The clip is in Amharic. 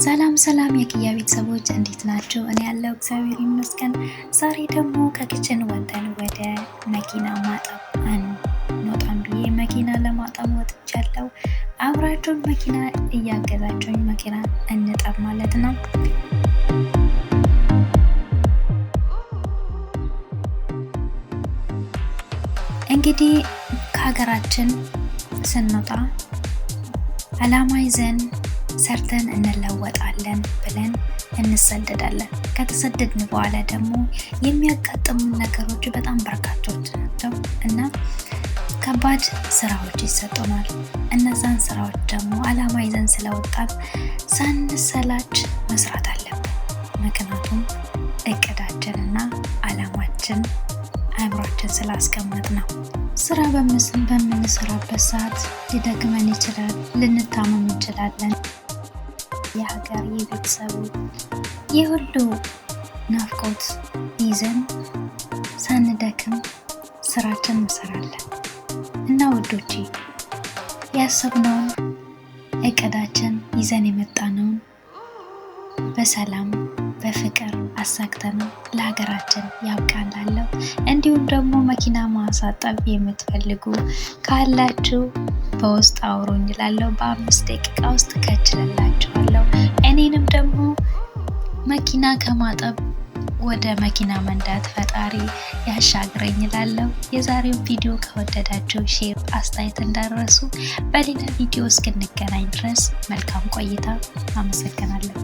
ሰላም ሰላም የኪያ ቤተሰቦች እንዴት ናችሁ? እኔ ያለው እግዚአብሔር ይመስገን። ዛሬ ደግሞ ከኪችን ወጥተን ወደ መኪና ማጠብ እንወጣን ብዬ መኪና ለማጠብ ወጥቻለሁ። አብራችሁን መኪና እያገዛችሁኝ መኪና እንጠብ ማለት ነው። እንግዲህ ከሀገራችን ስንወጣ አላማ ይዘን ሰርተን እንለወጣለን ብለን እንሰደዳለን። ከተሰደድን በኋላ ደግሞ የሚያጋጥሙ ነገሮች በጣም በርካቶች ናቸው እና ከባድ ስራዎች ይሰጡናል። እነዛን ስራዎች ደግሞ አላማ ይዘን ስለወጣን ሳንሰላች መስራት አለብን። ምክንያቱም እቅዳችንና አላማችን አእምሯችን ስላስቀመጥ ነው። ስራ በምንሰራበት ሰዓት ሊደክመን ይችላል፣ ልንታመም እንችላለን። የሀገር የቤተሰቡ የሁሉ ናፍቆት ይዘን ሳንደክም ስራችን እንሰራለን እና ውዶቼ ያሰብነውን እቅዳችን ይዘን የመጣነውን በሰላም በፍቅር አሳክተን ለሀገራችን ያብቃን እላለሁ። እንዲሁም ደግሞ መኪና ማሳጠብ የምትፈልጉ ካላችሁ በውስጥ አውሩኝ እላለሁ። በ5 ደቂቃ ውስጥ ከችላላችኋለሁ። እኔንም ደግሞ መኪና ከማጠብ ወደ መኪና መንዳት ፈጣሪ ያሻግረኝ እላለሁ። የዛሬው ቪዲዮ ከወደዳችሁ ሼር፣ አስተያየት እንዳትረሱ። በሌላ ቪዲዮ እስክንገናኝ ድረስ መልካም ቆይታ። አመሰግናለሁ።